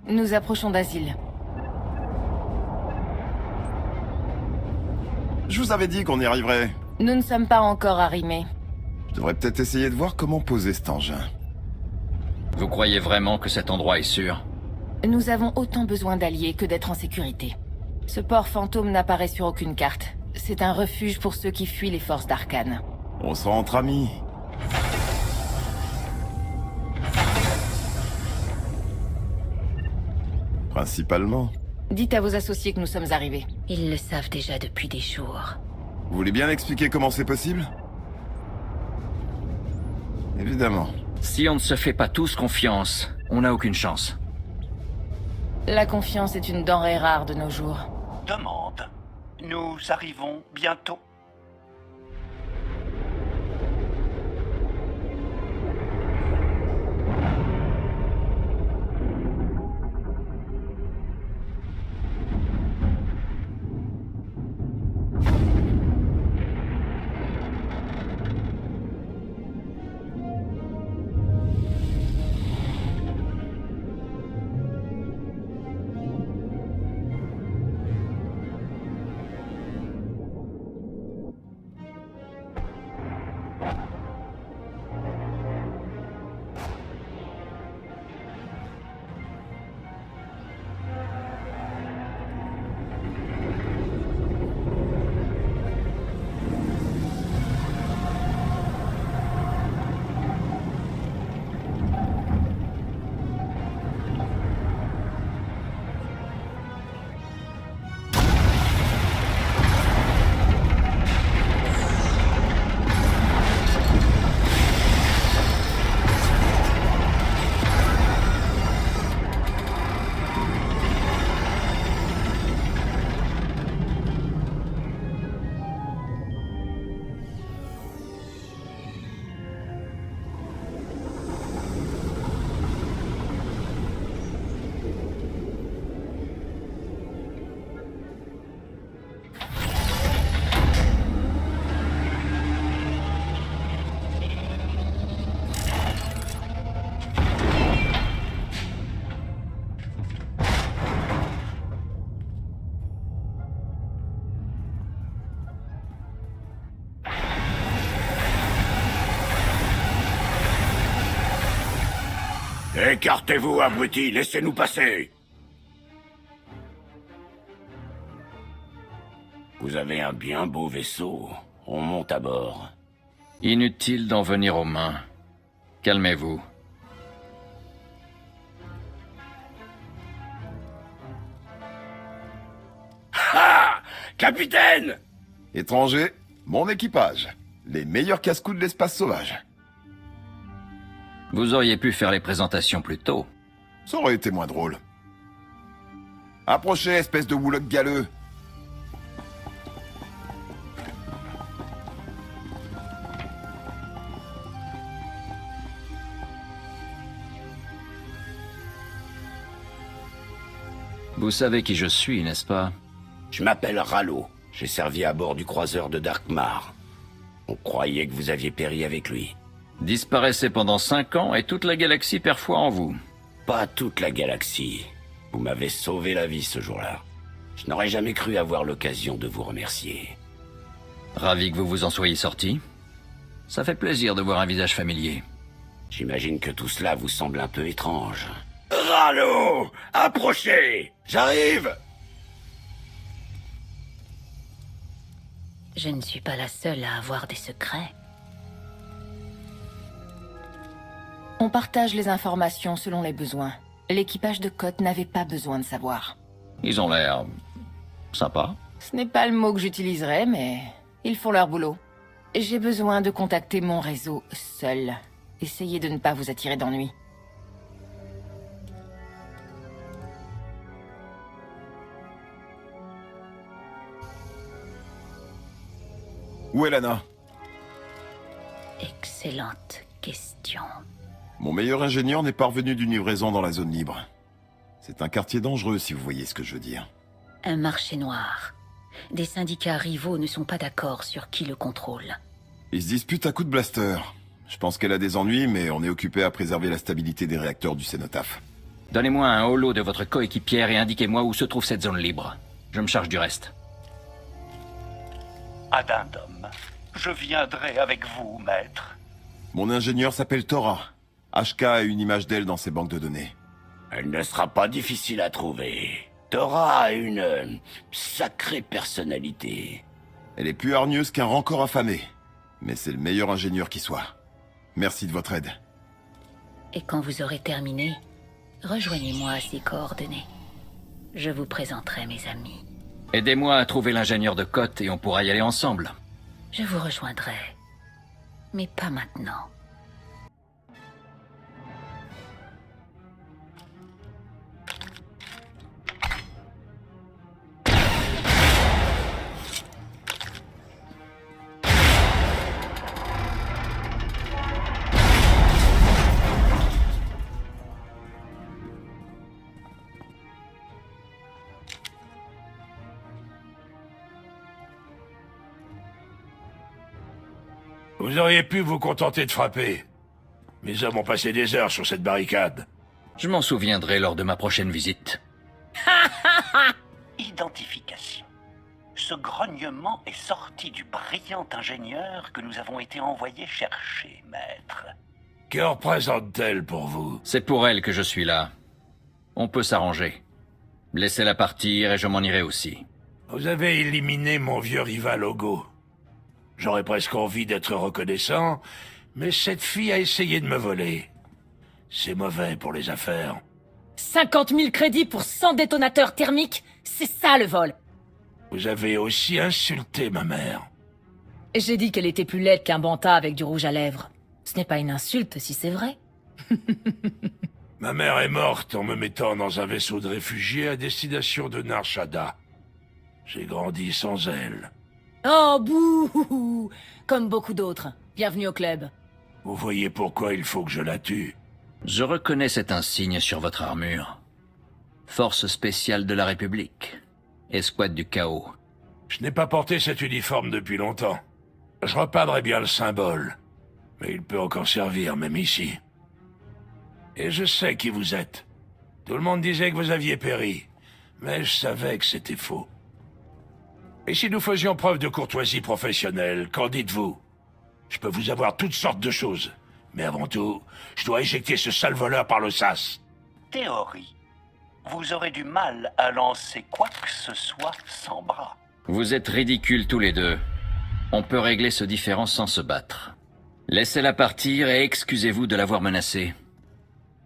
Nous approchons d'Asile. Je vous avais dit qu'on y arriverait. Nous ne sommes pas encore arrimés. Je devrais peut-être essayer de voir comment poser cet engin. Vous croyez vraiment que cet endroit est sûr? Nous avons autant besoin d'alliés que d'être en sécurité. Ce port fantôme n'apparaît sur aucune carte. C'est un refuge pour ceux qui fuient les forces d'Arcane. On sera entre amis. Principalement. Dites à vos associés que nous sommes arrivés. Ils le savent déjà depuis des jours. Vous voulez bien expliquer comment c'est possible? Évidemment. Si on ne se fait pas tous confiance, on n'a aucune chance. La confiance est une denrée rare de nos jours. Demande. Nous arrivons bientôt. Écartez-vous, abrutis, laissez-nous passer. Vous avez un bien beau vaisseau. On monte à bord. Inutile d'en venir aux mains. Calmez-vous. Ah! Capitaine! Étranger, mon équipage. Les meilleurs casse-coups de l'espace sauvage. Vous auriez pu faire les présentations plus tôt. Ça aurait été moins drôle. Approchez, espèce de Woolock galeux. Vous savez qui je suis, n'est-ce pas? Je m'appelle Rallo. J'ai servi à bord du croiseur de Darkmar. On croyait que vous aviez péri avec lui. Disparaissez pendant 5 ans et toute la galaxie perd foi en vous. Pas toute la galaxie. Vous m'avez sauvé la vie ce jour-là. Je n'aurais jamais cru avoir l'occasion de vous remercier. Ravi que vous vous en soyez sorti. Ça fait plaisir de voir un visage familier. J'imagine que tout cela vous semble un peu étrange. Rallo! Approchez! J'arrive! Je ne suis pas la seule à avoir des secrets. On partage les informations selon les besoins. L'équipage de Côte n'avait pas besoin de savoir. Ils ont l'air... sympas. Ce n'est pas le mot que j'utiliserais, mais ils font leur boulot. J'ai besoin de contacter mon réseau seul. Essayez de ne pas vous attirer d'ennui. Où est Lana? Excellente question. Mon meilleur ingénieur n'est pas revenu d'une livraison dans la zone libre. C'est un quartier dangereux, si vous voyez ce que je veux dire. Un marché noir. Des syndicats rivaux ne sont pas d'accord sur qui le contrôle. Ils se disputent à coups de blaster. Je pense qu'elle a des ennuis, mais on est occupé à préserver la stabilité des réacteurs du Cénotaphe. Donnez-moi un holo de votre coéquipière et indiquez-moi où se trouve cette zone libre. Je me charge du reste. Addendum, je viendrai avec vous, maître. Mon ingénieur s'appelle Thora. HK a une image d'elle dans ses banques de données. Elle ne sera pas difficile à trouver. Thora a une sacrée personnalité. Elle est plus hargneuse qu'un rancor affamé. Mais c'est le meilleur ingénieur qui soit. Merci de votre aide. Et quand vous aurez terminé, rejoignez-moi à ces coordonnées. Je vous présenterai mes amis. Aidez-moi à trouver l'ingénieur de Côte et on pourra y aller ensemble. Je vous rejoindrai. Mais pas maintenant. Vous auriez pu vous contenter de frapper. Mes hommes ont passé des heures sur cette barricade. Je m'en souviendrai lors de ma prochaine visite. Identification. Ce grognement est sorti du brillant ingénieur que nous avons été envoyés chercher, maître. Que représente-t-elle pour vous? C'est pour elle que je suis là. On peut s'arranger. Laissez-la partir et je m'en irai aussi. Vous avez éliminé mon vieux rival Ogo. J'aurais presque envie d'être reconnaissant, mais cette fille a essayé de me voler. C'est mauvais pour les affaires. 50 000 crédits pour 100 détonateurs thermiques, c'est ça le vol. Vous avez aussi insulté ma mère. J'ai dit qu'elle était plus laide qu'un banta avec du rouge à lèvres. Ce n'est pas une insulte si c'est vrai. Ma mère est morte en me mettant dans un vaisseau de réfugiés à destination de Nar Shaddaa. J'ai grandi sans elle. Oh, bouh! Comme beaucoup d'autres. Bienvenue au club. Vous voyez pourquoi il faut que je la tue. Je reconnais cet insigne sur votre armure. Force spéciale de la République. Escouade du chaos. Je n'ai pas porté cet uniforme depuis longtemps. Je repeindrai bien le symbole. Mais il peut encore servir, même ici. Et je sais qui vous êtes. Tout le monde disait que vous aviez péri. Mais je savais que c'était faux. Et si nous faisions preuve de courtoisie professionnelle, qu'en dites-vous? Je peux vous avoir toutes sortes de choses. Mais avant tout, je dois éjecter ce sale voleur par le sas. Théorie. Vous aurez du mal à lancer quoi que ce soit sans bras. Vous êtes ridicules tous les deux. On peut régler ce différend sans se battre. Laissez-la partir et excusez-vous de l'avoir menacée.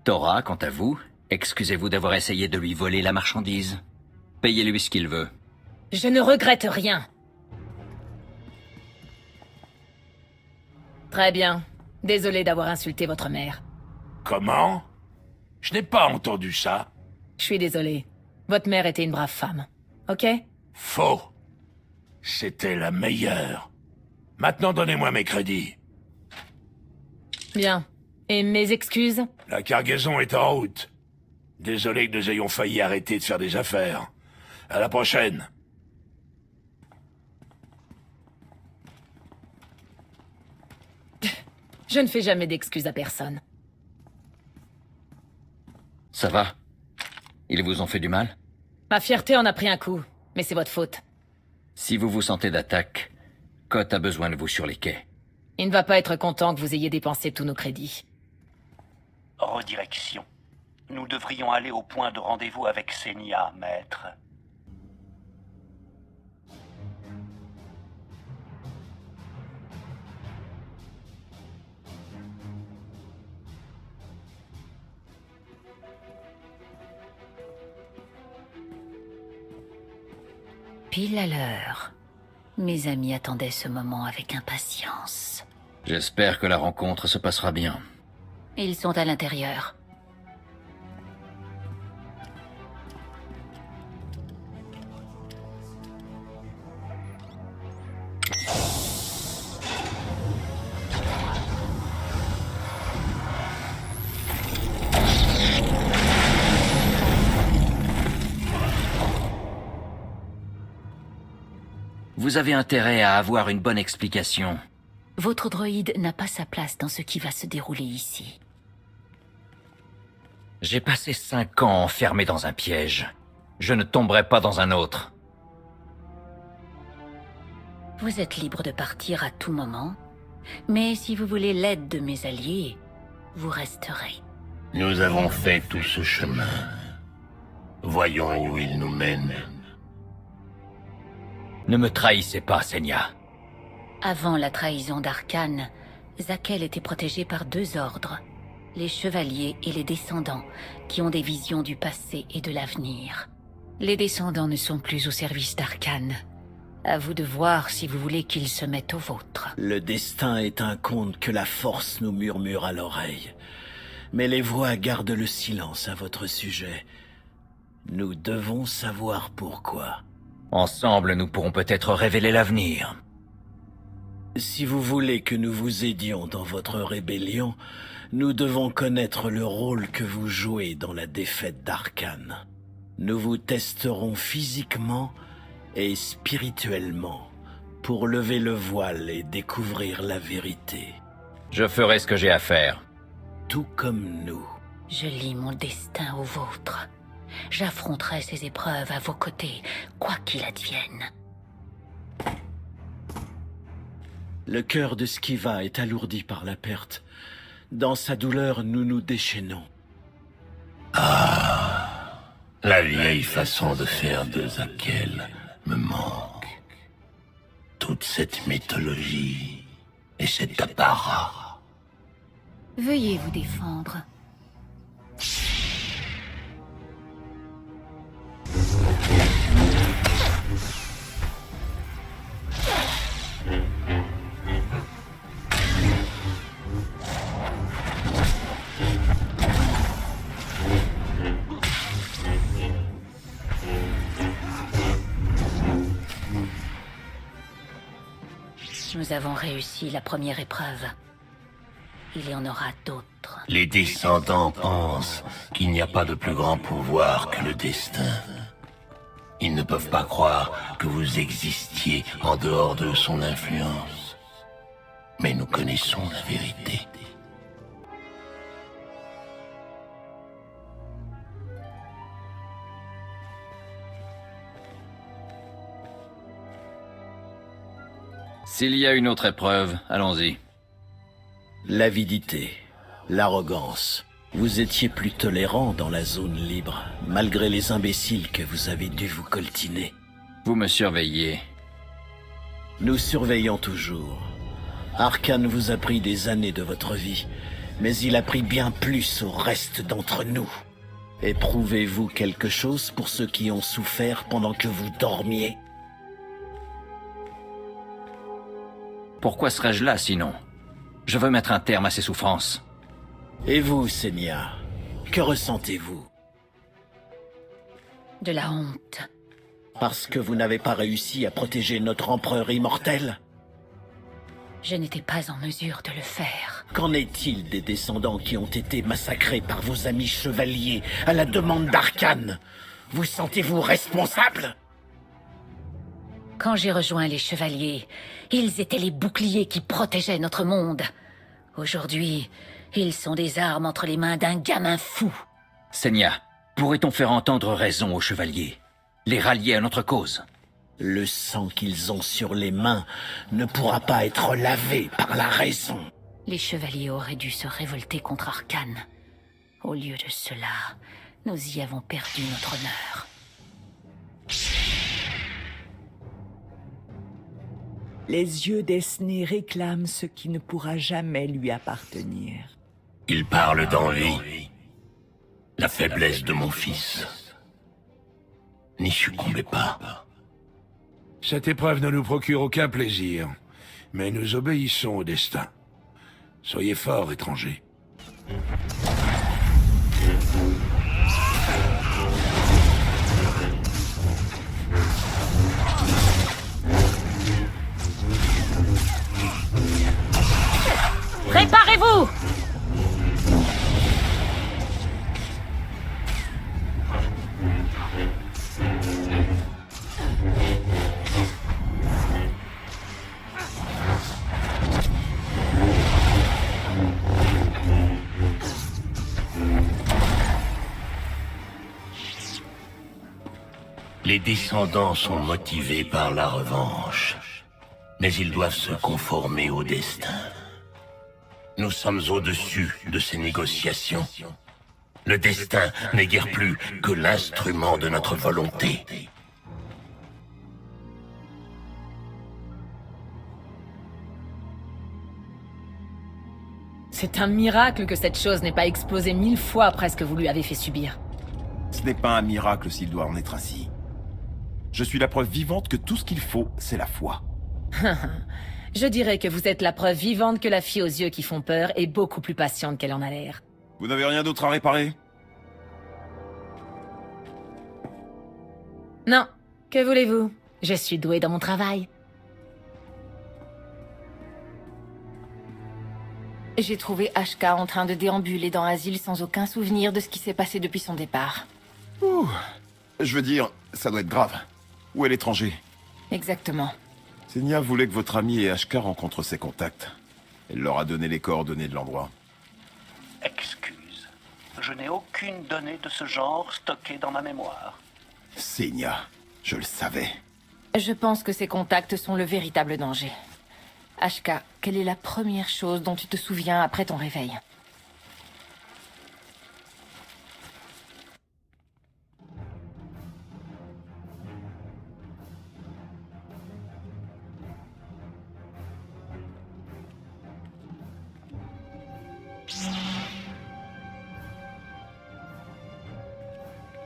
Thora, quant à vous, excusez-vous d'avoir essayé de lui voler la marchandise. Payez-lui ce qu'il veut. Je ne regrette rien. Très bien. Désolé d'avoir insulté votre mère. Comment? Je n'ai pas entendu ça. Je suis désolé. Votre mère était une brave femme. Ok? Faux. C'était la meilleure. Maintenant, donnez-moi mes crédits. Bien. Et mes excuses? La cargaison est en route. Désolé que nous ayons failli arrêter de faire des affaires. À la prochaine. Je ne fais jamais d'excuses à personne. Ça va? Ils vous ont fait du mal? Ma fierté en a pris un coup, mais c'est votre faute. Si vous vous sentez d'attaque, Côte a besoin de vous sur les quais. Il ne va pas être content que vous ayez dépensé tous nos crédits. Redirection. Nous devrions aller au point de rendez-vous avec Senia, maître. Pile à l'heure. Mes amis attendaient ce moment avec impatience. J'espère que la rencontre se passera bien. Ils sont à l'intérieur. Vous avez intérêt à avoir une bonne explication. Votre droïde n'a pas sa place dans ce qui va se dérouler ici. J'ai passé 5 ans enfermé dans un piège. Je ne tomberai pas dans un autre. Vous êtes libre de partir à tout moment, mais si vous voulez l'aide de mes alliés, vous resterez. Nous avons fait tout ce chemin. Voyons où il nous mène. Ne me trahissez pas, Senya. Avant la trahison d'Arcane, Zakel était protégé par 2 ordres, les chevaliers et les descendants, qui ont des visions du passé et de l'avenir. Les descendants ne sont plus au service d'Arcane. À vous de voir si vous voulez qu'ils se mettent au vôtre. Le destin est un conte que la force nous murmure à l'oreille. Mais les voix gardent le silence à votre sujet. Nous devons savoir pourquoi. Ensemble, nous pourrons peut-être révéler l'avenir. Si vous voulez que nous vous aidions dans votre rébellion, nous devons connaître le rôle que vous jouez dans la défaite d'Arcane. Nous vous testerons physiquement et spirituellement pour lever le voile et découvrir la vérité. Je ferai ce que j'ai à faire. Tout comme nous. Je lie mon destin au vôtre. J'affronterai ces épreuves à vos côtés, quoi qu'il advienne. Le cœur de Skiva est alourdi par la perte. Dans sa douleur, nous nous déchaînons. Ah, la vieille façon de faire de Zakel me manque. Toute cette mythologie et cet apparat. Veuillez vous défendre. Nous avons réussi la première épreuve. Il y en aura d'autres. Les descendants pensent qu'il n'y a pas de plus grand pouvoir que le destin. Ils ne peuvent pas croire que vous existiez en dehors de son influence. Mais nous connaissons la vérité. S'il y a une autre épreuve, allons-y. L'avidité, l'arrogance. Vous étiez plus tolérant dans la zone libre, malgré les imbéciles que vous avez dû vous coltiner. Vous me surveillez. Nous surveillons toujours. Arcane vous a pris des années de votre vie, mais il a pris bien plus au reste d'entre nous. Éprouvez-vous quelque chose pour ceux qui ont souffert pendant que vous dormiez? Pourquoi serais-je là, sinon? Je veux mettre un terme à ces souffrances. Et vous, Senya, que ressentez-vous? De la honte. Parce que vous n'avez pas réussi à protéger notre empereur immortel? Je n'étais pas en mesure de le faire. Qu'en est-il des descendants qui ont été massacrés par vos amis chevaliers à la demande d'Arcane? Vous sentez-vous responsable? Quand j'ai rejoint les chevaliers, ils étaient les boucliers qui protégeaient notre monde. Aujourd'hui, ils sont des armes entre les mains d'un gamin fou. Senya, pourrait-on faire entendre raison aux chevaliers? Les rallier à notre cause? Le sang qu'ils ont sur les mains ne pourra pas être lavé par la raison. Les chevaliers auraient dû se révolter contre Arcane. Au lieu de cela, nous y avons perdu notre honneur. Les yeux d'Esnée réclament ce qui ne pourra jamais lui appartenir. Il parle d'envie. La faiblesse de mon fils. N'y succombez pas. Cette épreuve ne nous procure aucun plaisir, mais nous obéissons au destin. Soyez forts, étrangers. Préparez-vous! Les descendants sont motivés par la revanche, mais ils doivent se conformer au destin. Nous sommes au-dessus de ces négociations. Le destin n'est guère plus que l'instrument de notre volonté. C'est un miracle que cette chose n'ait pas explosé 1000 fois après ce que vous lui avez fait subir. Ce n'est pas un miracle s'il doit en être ainsi. Je suis la preuve vivante que tout ce qu'il faut, c'est la foi. Je dirais que vous êtes la preuve vivante que la fille aux yeux qui font peur est beaucoup plus patiente qu'elle en a l'air. Vous n'avez rien d'autre à réparer? Non, que voulez-vous? Je suis douée dans mon travail. J'ai trouvé Ashka en train de déambuler dans l'asile sans aucun souvenir de ce qui s'est passé depuis son départ. Ouh. Je veux dire, ça doit être grave. Où est l'étranger? Exactement. Senya voulait que votre ami et Ashka rencontrent ses contacts. Elle leur a donné les coordonnées de l'endroit. Excuse. Je n'ai aucune donnée de ce genre stockée dans ma mémoire. Senya, je le savais. Je pense que ces contacts sont le véritable danger. Ashka, quelle est la première chose dont tu te souviens après ton réveil?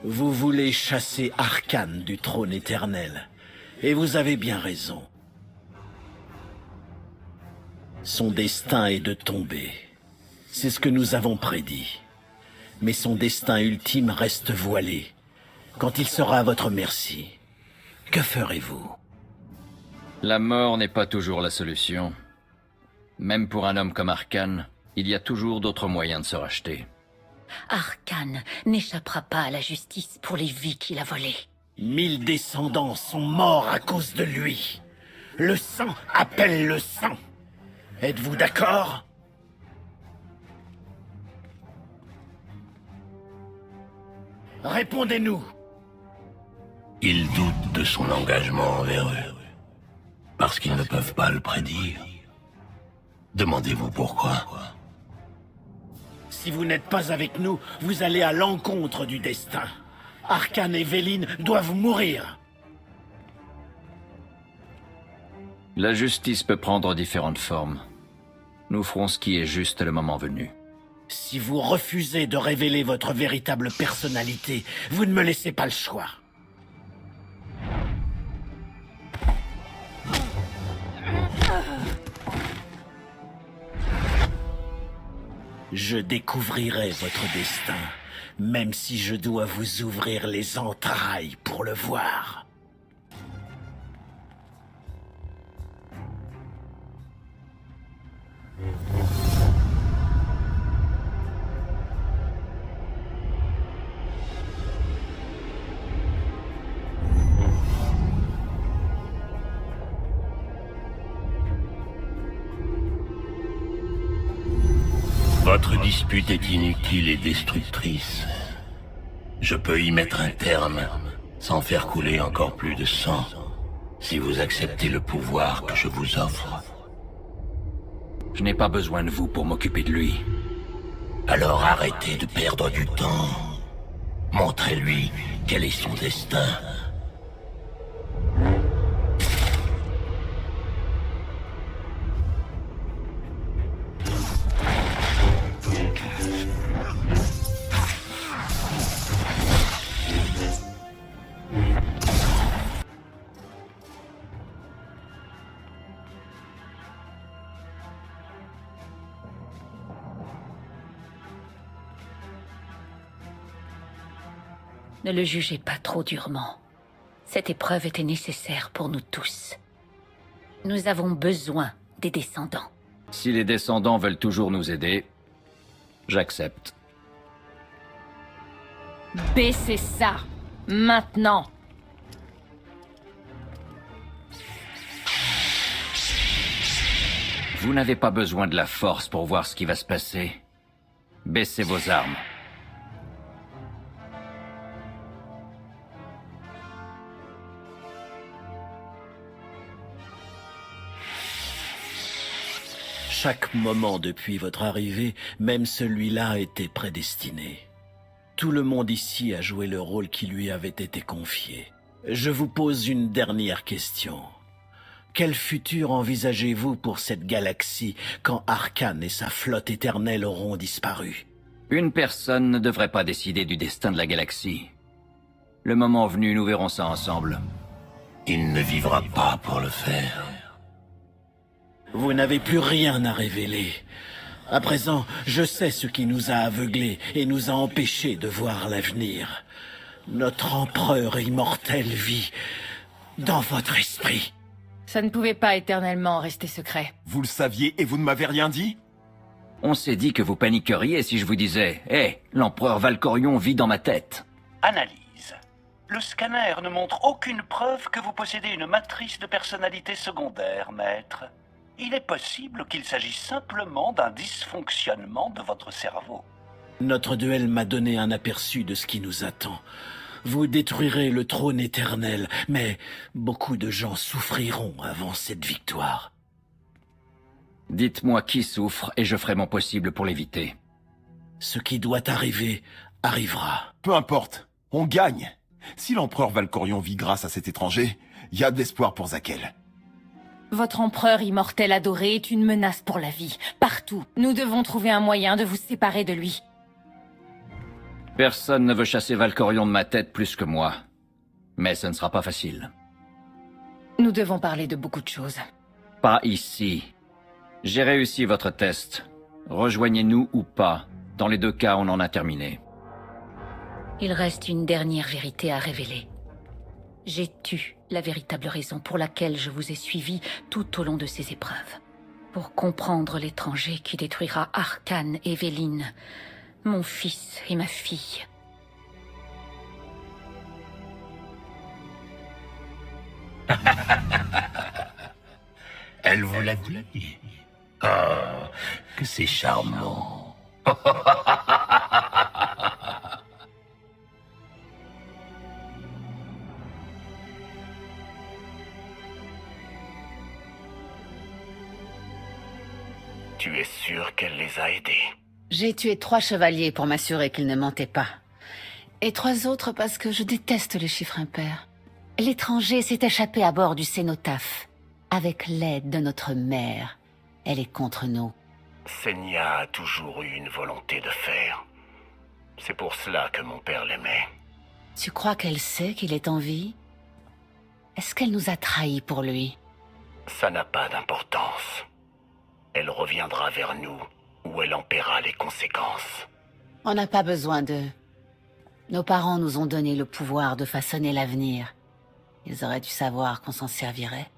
Vous voulez chasser Arkane du trône éternel, et vous avez bien raison. Son destin est de tomber. C'est ce que nous avons prédit. Mais son destin ultime reste voilé. Quand il sera à votre merci, que ferez-vous? La mort n'est pas toujours la solution. Même pour un homme comme Arkane, il y a toujours d'autres moyens de se racheter. Arkane n'échappera pas à la justice pour les vies qu'il a volées. 1000 descendants sont morts à cause de lui. Le sang appelle le sang. Êtes-vous d'accord? Répondez-nous. Ils doutent de son engagement envers eux, parce qu'ils ne peuvent pas le prédire. Demandez-vous pourquoi. Si vous n'êtes pas avec nous, vous allez à l'encontre du destin. Arkane et Veline doivent mourir. La justice peut prendre différentes formes. Nous ferons ce qui est juste le moment venu. Si vous refusez de révéler votre véritable personnalité, vous ne me laissez pas le choix. Je découvrirai votre destin, même si je dois vous ouvrir les entrailles pour le voir. Votre dispute est inutile et destructrice. Je peux y mettre un terme, sans faire couler encore plus de sang, si vous acceptez le pouvoir que je vous offre. Je n'ai pas besoin de vous pour m'occuper de lui. Alors arrêtez de perdre du temps. Montrez-lui quel est son destin. Ne le jugez pas trop durement. Cette épreuve était nécessaire pour nous tous. Nous avons besoin des descendants. Si les descendants veulent toujours nous aider, j'accepte. Baissez ça, maintenant. Vous n'avez pas besoin de la force pour voir ce qui va se passer. Baissez vos armes. Chaque moment depuis votre arrivée, même celui-là était prédestiné. Tout le monde ici a joué le rôle qui lui avait été confié. Je vous pose une dernière question. Quel futur envisagez-vous pour cette galaxie quand Arcane et sa flotte éternelle auront disparu? Une personne ne devrait pas décider du destin de la galaxie. Le moment venu, nous verrons ça ensemble. Il ne vivra pas pour le faire. Vous n'avez plus rien à révéler. À présent, je sais ce qui nous a aveuglés et nous a empêchés de voir l'avenir. Notre empereur immortel vit dans votre esprit. Ça ne pouvait pas éternellement rester secret. Vous le saviez et vous ne m'avez rien dit? On s'est dit que vous paniqueriez si je vous disais « Hé, l'empereur Valkorion vit dans ma tête ». Analyse. Le scanner ne montre aucune preuve que vous possédez une matrice de personnalité secondaire, maître. Il est possible qu'il s'agisse simplement d'un dysfonctionnement de votre cerveau. Notre duel m'a donné un aperçu de ce qui nous attend. Vous détruirez le trône éternel, mais beaucoup de gens souffriront avant cette victoire. Dites-moi qui souffre et je ferai mon possible pour l'éviter. Ce qui doit arriver, arrivera. Peu importe, on gagne. Si l'empereur Valkorion vit grâce à cet étranger, il y a de l'espoir pour Zakel. Votre empereur immortel adoré est une menace pour la vie. Partout, nous devons trouver un moyen de vous séparer de lui. Personne ne veut chasser Valkorion de ma tête plus que moi. Mais ce ne sera pas facile. Nous devons parler de beaucoup de choses. Pas ici. J'ai réussi votre test. Rejoignez-nous ou pas. Dans les deux cas, on en a terminé. Il reste une dernière vérité à révéler. J'ai tu la véritable raison pour laquelle je vous ai suivi tout au long de ces épreuves. Pour comprendre l'étranger qui détruira Arcane et Véline, mon fils et ma fille. Elle vous l'a dit. Oh, que c'est charmant. Tu es sûr qu'elle les a aidés? J'ai tué 3 chevaliers pour m'assurer qu'ils ne mentaient pas. Et 3 autres parce que je déteste les chiffres impairs. L'étranger s'est échappé à bord du cénotaphe. Avec l'aide de notre mère. Elle est contre nous. Senya a toujours eu une volonté de fer. C'est pour cela que mon père l'aimait. Tu crois qu'elle sait qu'il est en vie? Est-ce qu'elle nous a trahis pour lui? Ça n'a pas d'importance. Elle reviendra vers nous, où elle en paiera les conséquences. On n'a pas besoin d'eux. Nos parents nous ont donné le pouvoir de façonner l'avenir. Ils auraient dû savoir qu'on s'en servirait.